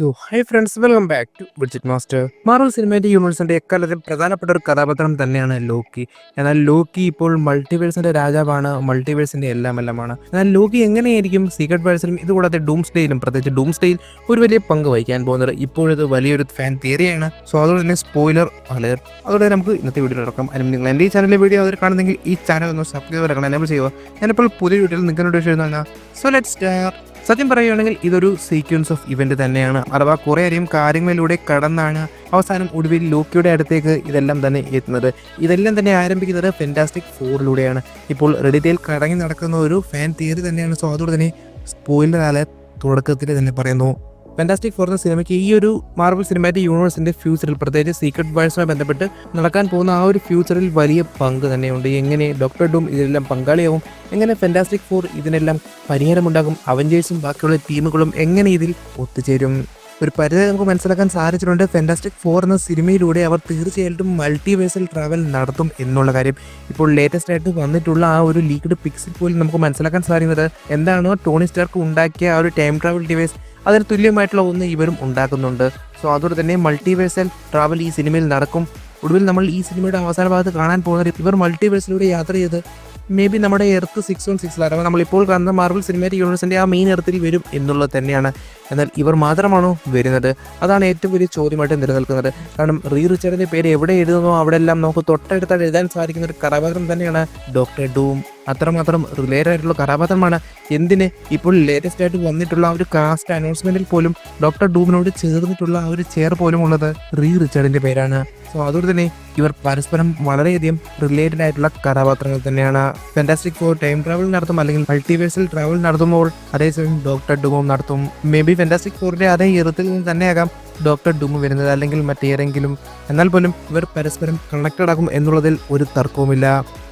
Hi friends, welcome back to budget master. Marvel cinematic യൂണിവേഴ്സിന്റെ എക്കാലത്തെ പ്രധാനപ്പെട്ട ഒരു കഥാപാത്രം തന്നെയാണ് ലോക്കി. എന്നാൽ ലോക്കി ഇപ്പോൾ മൾട്ടിവേഴ്സിന്റെ രാജാവാണ്, മൾട്ടിവേഴ്സിന്റെ എല്ലാമാണ്. എന്നാൽ ലോക്കി എങ്ങനെയായിരിക്കും സീക്രട്ട് വേഴ്സിലും ഇതുകൂടാതെ ഡൂംസ്ഡേയിലും, പ്രത്യേകിച്ച് ഡൂംസ്ഡേയിൽ ഒരു വലിയ പങ്ക് വഹിക്കാൻ പോകുന്നത്? ഇപ്പോഴത് വലിയൊരു ഫാൻ തിയറിയാണ്. സോ അതുകൊണ്ട് തന്നെ സ്പോയിലർ അലേർട്ട്. അതുകൊണ്ട് നമുക്ക് ഇന്നത്തെ വീഡിയോ നടക്കാം. അതിന് നിങ്ങൾ എൻ്റെ ഈ ചാനലിലെ വീഡിയോ അവർ കാണുന്നെങ്കിൽ ഈ ചാനൽ ഒന്ന് സബ്സ്ക്രൈബ് ചെയ്യണം, എനേബിൾ ചെയ്യുക. ഞാനിപ്പോൾ പുതിയ വീഡിയോയിൽ നിങ്ങളോട് എഴുതുന്ന സോ ലെറ്റ്സ് സ്റ്റാർട്ട്. സത്യം പറയുകയാണെങ്കിൽ ഇതൊരു സീക്വൻസ് ഓഫ് ഇവന്റ് തന്നെയാണ്. അഥവാ കുറേ അധികം കാര്യങ്ങളിലൂടെ കടന്നാണ് അവസാനം ഒടുവിൽ ലോക്കിയുടെ അടുത്തേക്ക് ഇതെല്ലാം തന്നെ എത്തുന്നത്. ഇതെല്ലാം തന്നെ ആരംഭിക്കുന്നത് ഫാന്റാസ്റ്റിക് ഫോറിലൂടെയാണ്. ഇപ്പോൾ റെഡിറ്റയിൽ കറങ്ങി നടക്കുന്ന ഒരു ഫാൻ തിയറി തന്നെയാണ്. സോ അതുകൊണ്ട് തന്നെ സ്പോയിലർ അലേർട്ട് തുടക്കത്തിൽ തന്നെ പറയുന്നു. ഫാന്റാസ്റ്റിക് ഫോർ എന്ന സിനിമയ്ക്ക് ഈ ഒരു മാർവൽ സിനിമാറ്റിക് യൂണിവേഴ്സിന്റെ ഫ്യൂച്ചറിൽ, പ്രത്യേകിച്ച് സീക്രട്ട് വേഴ്സുമായി ബന്ധപ്പെട്ട് നടക്കാൻ പോകുന്ന ആ ഒരു ഫ്യൂച്ചറിൽ വലിയ പങ്ക് തന്നെയുണ്ട്. എങ്ങനെ ഡോക്ടർ ഡൂം ഇതിലെല്ലാം പങ്കാളിയാവും, എങ്ങനെ ഫാന്റാസ്റ്റിക് ഫോർ ഇതിനെല്ലാം പരിഹാരമുണ്ടാകും, അവഞ്ചേഴ്സും ബാക്കിയുള്ള ടീമുകളും എങ്ങനെ ഇതിൽ ഒത്തുചേരും, ഒരു പരിധി നമുക്ക് മനസ്സിലാക്കാൻ സാധിച്ചിട്ടുണ്ട്. ഫാന്റാസ്റ്റിക് ഫോർ എന്ന സിനിമയിലൂടെ അവർ തീർച്ചയായിട്ടും മൾട്ടിവേഴ്സൽ ട്രാവൽ നടത്തും എന്നുള്ള കാര്യം ഇപ്പോൾ ലേറ്റസ്റ്റ് ആയിട്ട് വന്നിട്ടുള്ള ആ ഒരു ലീക്ഡ് പിക്സിൽ പോലും നമുക്ക് മനസ്സിലാക്കാൻ സാധിക്കുന്നത് എന്താണോ ടോണി സ്റ്റാർക്ക് ഉണ്ടാക്കിയ ആ ഒരു ടൈം ട്രാവൽ ഡിവൈസ്, അതിന് തുല്യമായിട്ടുള്ള ഒന്ന് ഇവരും ഉണ്ടാക്കുന്നുണ്ട്. സോ അതുകൊണ്ട് തന്നെ മൾട്ടിവേഴ്സൽ ട്രാവൽ ഈ സിനിമയിൽ നടക്കും. ഒടുവിൽ നമ്മൾ ഈ സിനിമയുടെ അവസാന ഭാഗത്ത് കാണാൻ പോകുന്നത് ഇവർ മൾട്ടിവേഴ്സിലൂടെ യാത്ര ചെയ്ത് മേ ബി നമ്മുടെ എർത്ത് 616 അഥവാ നമ്മളിപ്പോൾ കാണുന്ന മാർവൽ സിനിമാറ്റിക് യൂണിവേഴ്സിൻ്റെ ആ മെയിൻ എർത്തിൽ വരും എന്നുള്ളത് തന്നെയാണ്. എന്നാൽ ഇവർ മാത്രമാണോ വരുന്നത്? അതാണ് ഏറ്റവും വലിയ ചോദ്യമായിട്ട് നിലനിൽക്കുന്നത്. കാരണം റിച്ചർഡിൻ്റെ പേര് എവിടെ എഴുതുന്നോ അവിടെ എല്ലാം നമുക്ക് തൊട്ടടുത്തായിട്ട് എഴുതാൻ സാധിക്കുന്ന ഒരു കഥാപാത്രം തന്നെയാണ് ഡോക്ടർ ഡൂം. അത്രമാത്രം റിലേറ്റഡ് ആയിട്ടുള്ള കഥാപാത്രമാണ്. എന്തിന് ഇപ്പോൾ ലേറ്റസ്റ്റ് ആയിട്ട് വന്നിട്ടുള്ള ആ ഒരു കാസ്റ്റ് അനൗൺസ്മെന്റിൽ പോലും ഡോക്ടർ ഡൂമിനോട് ചേർന്നിട്ടുള്ള ആ ഒരു ചെയർ പോലും ഉള്ളത് റിച്ചർഡിൻ്റെ പേരാണ്. സോ അതുകൊണ്ട് തന്നെ ഇവർ പരസ്പരം വളരെയധികം റിലേറ്റഡ് ആയിട്ടുള്ള കഥാപാത്രങ്ങൾ തന്നെയാണ്. ഫാന്റാസ്റ്റിക് ഫോർ ടൈം ട്രാവൽ നടത്തും, അല്ലെങ്കിൽ മൾട്ടിവേഴ്സൽ ട്രാവൽ നടത്തുമ്പോൾ അതേസമയം ഡോക്ടർ ഡൂമും നടത്തും. മേ ബി ഫാന്റാസ്റ്റിക് ഫോറിന്റെ അതേ ഇറത്തിൽ നിന്ന് തന്നെയാകാം ഡോക്ടർ ഡൂം വരുന്നത്, അല്ലെങ്കിൽ മറ്റേതെങ്കിലും. എന്നാൽ പോലും ഇവർ പരസ്പരം കണക്റ്റഡ് ആകും എന്നുള്ളതിൽ ഒരു തർക്കവുമില്ല.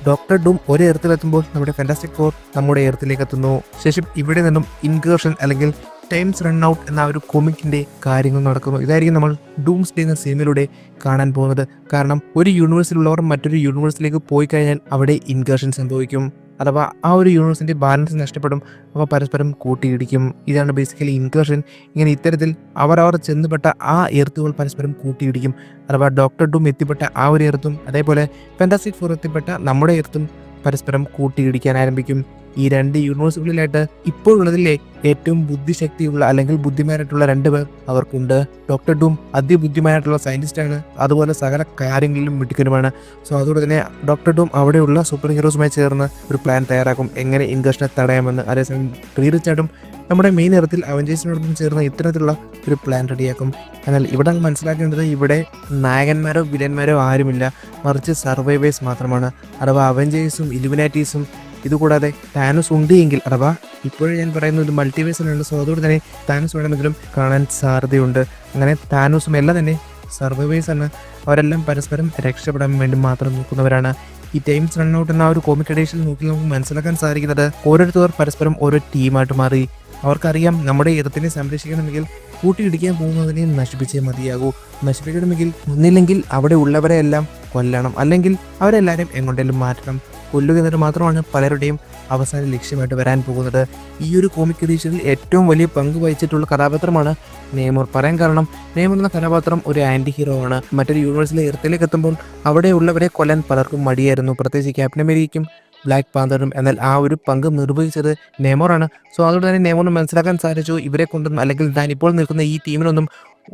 ഡോക്ടർ ഡൂം ഒരു എർത്തിലെത്തുമ്പോൾ നമ്മുടെ ഫാന്റാസ്റ്റിക് ഫോർ നമ്മുടെ എർത്തിലേക്ക് എത്തുന്നു. ശേഷം ഇവിടെ നിന്നും ഇൻകേർഷൻ അല്ലെങ്കിൽ ടൈംസ് റൺ ഔട്ട് എന്ന ഒരു കൊമിക്കിന്റെ കാര്യങ്ങൾ നടക്കുന്നു. ഇതായിരിക്കും നമ്മൾ ഡൂംസ്ഡേ എന്ന സിനിമയിലൂടെ കാണാൻ പോകുന്നത്. കാരണം ഒരു യൂണിവേഴ്സിലുള്ളവർ മറ്റൊരു യൂണിവേഴ്സിലേക്ക് പോയി കഴിഞ്ഞാൽ അവിടെ ഇൻകേർഷൻ സംഭവിക്കും, അഥവാ ആ ഒരു യൂണിവേഴ്സിന്റെ ബാലൻസ് നഷ്ടപ്പെടും, അവ പരസ്പരം കൂട്ടിയിടിക്കും. ഇതാണ് ബേസിക്കലി ഇൻകേർഷൻ. ഇങ്ങനെ ഇത്തരത്തിൽ അവർ ചെന്നുപെട്ട ആ എർത്തുകൾ പരസ്പരം കൂട്ടിയിടിക്കും. അഥവാ ഡോക്ടർ ഡൂം എത്തിപ്പെട്ട ആ ഒരു എർത്തും അതേപോലെ ഫാന്റാസ്റ്റിക് ഫോർ എത്തിപ്പെട്ട നമ്മുടെ എർത്തും പരസ്പരം കൂട്ടിയിടിക്കാൻ ആരംഭിക്കും. ഈ രണ്ട് യൂണിവേഴ്സുകളിലായിട്ട് ഇപ്പോഴുള്ളതിലെ ഏറ്റവും ബുദ്ധിശക്തിയുള്ള അല്ലെങ്കിൽ ബുദ്ധിമാനായിട്ടുള്ള രണ്ടുപേർ അവർക്കുണ്ട്. ഡോക്ടർ ഡൂം അതിബുദ്ധിമാനായിട്ടുള്ള സയന്റിസ്റ്റാണ്, അതുപോലെ സകല കാര്യങ്ങളിലും മിടുക്കനുമാണ്. സോ അതുകൊണ്ട് തന്നെ ഡോക്ടർ ഡൂം അവിടെയുള്ള സൂപ്പർ ഹീറോസുമായി ചേർന്ന് ഒരു പ്ലാൻ തയ്യാറാക്കും, എങ്ങനെ ഇൻകേർഷനെ തടയാമെന്ന്. അതേസമയം റിച്ചാർഡും നമ്മുടെ മെയിൻ ഇറത്തിൽ അവഞ്ചേഴ്സിനോടൊപ്പം ചേർന്ന് ഇത്തരത്തിലുള്ള ഒരു പ്ലാൻ റെഡിയാക്കും. എന്നാൽ ഇവിടെ മനസ്സിലാക്കേണ്ടത് ഇവിടെ നായകന്മാരോ വില്ലന്മാരോ ആരുമില്ല, മറിച്ച് സർവൈവേഴ്സ് മാത്രമാണ്. അഥവാ അവഞ്ചേഴ്സും ഇലുമിനാറ്റീസും ഇതുകൂടാതെ താനോസ് ഉണ്ട് എങ്കിൽ, അഥവാ ഇപ്പോഴും ഞാൻ പറയുന്നത് മൾട്ടിവേഴ്സിലുണ്ട്. സോ അതുകൊണ്ട് തന്നെ താനോസ് വേണമെങ്കിലും കാണാൻ സാധ്യതയുണ്ട്. അങ്ങനെ താനോസും എല്ലാം തന്നെ സർവൈവേഴ്സ് ആണ്. അവരെല്ലാം പരസ്പരം രക്ഷപ്പെടാൻ വേണ്ടി മാത്രം നോക്കുന്നവരാണ്. ഈ ടൈംസ് റൺ ഔട്ട് എന്ന ഒരു കോമിക് എഡിഷനിൽ നോക്കി നമുക്ക് മനസ്സിലാക്കാൻ സാധിക്കുന്നത് ഓരോരുത്തർ പരസ്പരം ഓരോ ടീമായിട്ട് മാറി. അവർക്കറിയാം നമ്മുടെ ഇടത്തിനെ സംരക്ഷിക്കണമെങ്കിൽ കൂട്ടിയിടിക്കാൻ പോകുന്നതിനെ നശിപ്പിച്ചേ മതിയാകൂ. നശിപ്പിക്കണമെങ്കിൽ ഒന്നില്ലെങ്കിൽ അവിടെ ഉള്ളവരെ എല്ലാം കൊല്ലണം, അല്ലെങ്കിൽ അവരെല്ലാവരും എങ്ങോട്ടെങ്കിലും മാറ്റണം. കൊല്ലുക എന്നിട്ട് മാത്രമാണ് പലരുടെയും അവസാന ലക്ഷ്യമായിട്ട് വരാൻ പോകുന്നത്. ഈ ഒരു കോമിക് എഡിഷനിൽ ഏറ്റവും വലിയ പങ്ക് വഹിച്ചിട്ടുള്ള കഥാപാത്രമാണ് നെയ്മർ. പറയാൻ കാരണം നെയ്മർ എന്ന കഥാപാത്രം ഒരു ആന്റി ഹീറോ ആണ്. മറ്റൊരു യൂണിവേഴ്സിലെ എർത്തിലേക്ക് എത്തുമ്പോൾ അവിടെ ഉള്ളവരെ കൊല്ലാൻ പലർക്കും മടിയായിരുന്നു, പ്രത്യേകിച്ച് ക്യാപ്റ്റൻ അമേരിക്കയ്ക്കും ബ്ലാക്ക് പാന്തറും. എന്നാൽ ആ ഒരു പങ്ക് നിർവഹിച്ചത് നെയ്മറാണ്. സോ അതുകൊണ്ട് തന്നെ നെയ്മറിന് മനസ്സിലാക്കാൻ സാധിച്ചു ഇവരെ കൊണ്ടൊന്നും, അല്ലെങ്കിൽ താൻ ഇപ്പോൾ നിൽക്കുന്ന ഈ ടീമിനൊന്നും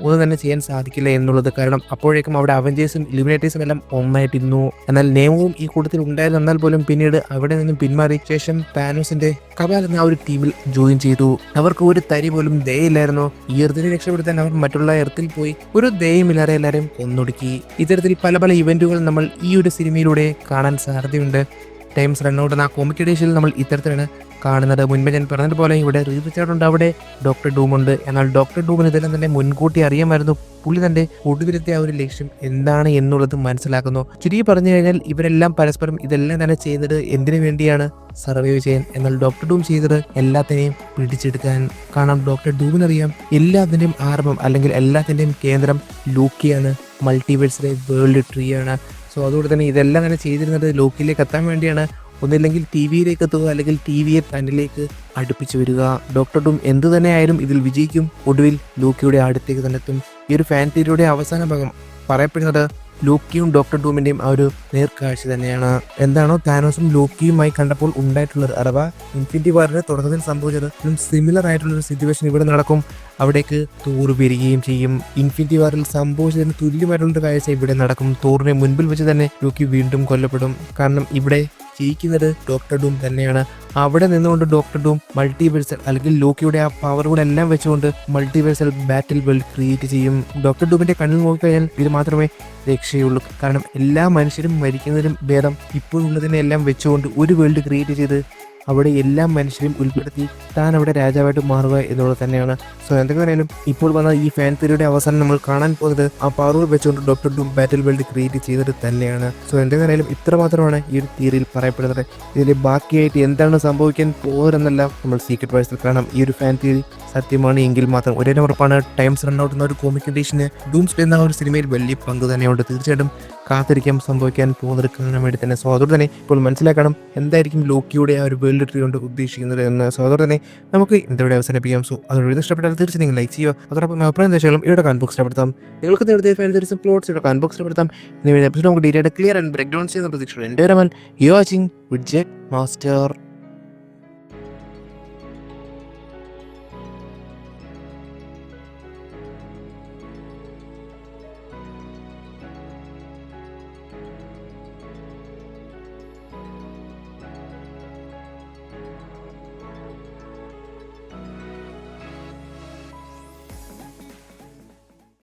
ഒന്നും തന്നെ ചെയ്യാൻ സാധിക്കില്ല എന്നുള്ളത്. കാരണം അപ്പോഴേക്കും അവിടെ അവഞ്ചേഴ്സും ഇലുമിനേറ്റീസും എല്ലാം ഒന്നായിട്ടിരുന്നു. എന്നാൽ നെയ്മറും ഈ കൂട്ടത്തിൽ ഉണ്ടായിരുന്നു. എന്നാൽ പോലും പിന്നീട് അവിടെ നിന്നും പിന്മാറി ശേഷം താനോസിന്റെ കബാൽ എന്ന ആ ഒരു ടീമിൽ ജോയിൻ ചെയ്തു. അവർക്ക് ഒരു തരി പോലും ദയയില്ലായിരുന്നു. ഈ എർത്തിനെ രക്ഷപ്പെടുത്താൻ അവർ മറ്റുള്ള എർത്തിൽ പോയി ഒരു ദയമില്ലാതെ എല്ലാവരെയും കൊന്നൊടുക്കി. ഇത്തരത്തിൽ പല പല ഇവന്റുകൾ നമ്മൾ ഈ ഒരു സിനിമയിലൂടെ കാണാൻ സാധ്യതയുണ്ട്. ടൈംസ് റൺ ഔട്ട് എന്ന കോമിക് എഡിഷനിൽ നമ്മൾ ഇത്തരത്തിലാണ് കാണുന്നത്. മുൻപ് ഞാൻ പറഞ്ഞതുപോലെ ഇവിടെ റിച്ചാർഡുണ്ട്, അവിടെ ഡോക്ടർ ഡൂമുണ്ട്. എന്നാൽ ഡോക്ടർ ഡൂമിന് ഇതെല്ലാം തന്നെ മുൻകൂട്ടി അറിയാമായിരുന്നു. പുള്ളി തന്റെ ഒടുവിലത്തെ ആ ഒരു ലക്ഷ്യം എന്താണ് എന്നുള്ളത് മനസ്സിലാക്കുന്നു. ചുരുക്കി പറഞ്ഞു കഴിഞ്ഞാൽ ഇവരെല്ലാം പരസ്പരം ഇതെല്ലാം തന്നെ ചെയ്യുന്നത് എന്തിനു വേണ്ടിയാണ്? സർവൈവ് ചെയ്യാൻ. എന്നാൽ ഡോക്ടർ ഡൂം ചെയ്തത് എല്ലാത്തിനെയും പിടിച്ചെടുക്കാൻ. കാരണം ഡോക്ടർ ഡൂമിനറിയാം എല്ലാത്തിൻ്റെയും ആരംഭം, അല്ലെങ്കിൽ എല്ലാത്തിൻ്റെയും കേന്ദ്രം ലോക്കിയാണ്, മൾട്ടിവേഴ്സിലെ വേൾഡ് ട്രീ ആണ്. സോ അതുകൊണ്ട് തന്നെ ഇതെല്ലാം തന്നെ ചെയ്തിരുന്നത് ലോക്കിയിലേക്ക് എത്താൻ വേണ്ടിയാണ്. ഒന്നില്ലെങ്കിൽ ടി വിയിലേക്ക് എത്തുക, അല്ലെങ്കിൽ ടി വിയെ തന്നിലേക്ക് അടുപ്പിച്ചു വരിക. ഡോക്ടർ ഡൂം എന്ത് തന്നെയായാലും ഇതിൽ വിജയിക്കും. ഒടുവിൽ ലോക്കിയുടെ അടുത്തേക്ക് തന്നെ എത്തും. ഈ ഒരു ഫാൻ തിയറിയുടെ അവസാന ഭാഗം പറയപ്പെടുന്നത് ലോക്കിയും ഡോക്ടർ ഡൂമിന്റെയും ആ ഒരു നേർക്കാഴ്ച തന്നെയാണ്. എന്താണോ താനോസും ലോക്കിയുമായി കണ്ടപ്പോൾ ഉണ്ടായിട്ടുള്ളത്, അഥവാ ഇൻഫിനിറ്റി വാറിന് തുടക്കത്തിൽ സംഭവിച്ചത് സിമിലർ ആയിട്ടുള്ളൊരു സിറ്റുവേഷൻ ഇവിടെ നടക്കും. അവിടേക്ക് തോർ വരികയും ചെയ്യും. ഇൻഫിനിറ്റി വാറിൽ സംഭവിച്ചതിന് തുല്യമായിട്ടുള്ളൊരു കാഴ്ച ഇവിടെ നടക്കും. തോറിനെ മുൻപിൽ വെച്ച് തന്നെ ലോക്കി വീണ്ടും കൊല്ലപ്പെടും. കാരണം ഇവിടെ ജയിക്കുന്നത് ഡോക്ടർ ഡൂം തന്നെയാണ്. അവിടെ നിന്നുകൊണ്ട് ഡോക്ടർ ഡൂം മൾട്ടിവേഴ്സൽ അല്ലെങ്കിൽ ലോക്കിയുടെ ആ പവറുകളെല്ലാം വെച്ചുകൊണ്ട് മൾട്ടിവേഴ്സൽ ബാറ്റിൽ വേൾഡ് ക്രിയേറ്റ് ചെയ്യും. ഡോക്ടർ ഡൂമിന്റെ കണ്ണിൽ നോക്കിക്കഴിഞ്ഞാൽ ഇത് മാത്രമേ രക്ഷയുള്ളൂ. കാരണം എല്ലാ മനുഷ്യരും മരിക്കുന്നതിനും ഭേദം ഇപ്പോഴുള്ളതിനെ എല്ലാം വെച്ചുകൊണ്ട് ഒരു വേൾഡ് ക്രിയേറ്റ് ചെയ്ത് അവിടെ എല്ലാ മനുഷ്യരും ഉൾപ്പെടുത്തി താൻ അവിടെ രാജാവായിട്ട് മാറുക എന്നുള്ളത് തന്നെയാണ്. സോ എന്തൊക്കെയായാലും ഇപ്പോൾ വന്ന ഈ ഫാൻ തിയറിയുടെ അവസാനം നമ്മൾ കാണാൻ പോകുന്നത് ആ പവറുകൾ വെച്ചുകൊണ്ട് ഡോക്ടർ ഡൂം ബാറ്റിൽ വേൾഡ് ക്രിയേറ്റ് ചെയ്തത് തന്നെയാണ്. സോ എന്തൊക്കെയായാലും ഇത്ര മാത്രമാണ് ഈ ഒരു തിയറിയിൽ പറയപ്പെടുന്നത്. ഇതിൽ ബാക്കിയായിട്ട് എന്താണ് സംഭവിക്കാൻ പോകുന്നതെന്നെല്ലാം നമ്മൾ സീക്രട്ട് വേഴ്സിൽ കാണാം. ഈ ഒരു ഫാൻ തിയറി സത്യമാണ് എങ്കിൽ മാത്രം ഒരേ ഉറപ്പാണ് ടൈംസ് റൺ ഔട്ട് എന്ന ഒരു കോമിക് എഡിഷന് ഡൂംസ്ഡേ എന്ന ഒരു സിനിമയിൽ വലിയ പങ്ക് തന്നെയുണ്ട്. തീർച്ചയായിട്ടും കാത്തിരിക്കാം സംഭവിക്കാൻ പോകുന്നത് കാണാൻ വേണ്ടി തന്നെ. സോ അതുകൊണ്ട് തന്നെ ഇപ്പോൾ മനസ്സിലാക്കണം എന്തായിരിക്കും ലോക്കിയുടെ ആ ഒരു വേൾഡ് ട്രീ കൊണ്ട് ഉദ്ദേശിക്കുന്നത് എന്ന്. സോ അതുകൊണ്ട് തന്നെ നമുക്ക് ഇന്നിവിടെ അവസാനിപ്പിക്കാം. സോ അതോട് ഇഷ്ടപ്പെട്ടാൽ തീർച്ചയായും നിങ്ങൾ ലൈക്ക് ചെയ്യുക. അതോടൊപ്പം അഭിപ്രായം തീർച്ചയായും ഇവിടെ കമന്റ് ബോക്സിൽ പെടുത്താം. നിങ്ങൾക്ക് നേരത്തെ ഫാൻ തിയറീസും പ്ലോട്ട്സ് ഇവിടെ കമന്റ് ബോക്സിൽ പെടുത്താം. എപ്പിസോഡ് നമുക്ക് detail clear and break down ചെയ്യുന്ന പ്രതീക്ഷ. എൻ്റെ വരമൽ യു വാച്ചിങ് വിഡ്ജറ്റ് മാസ്റ്റർ.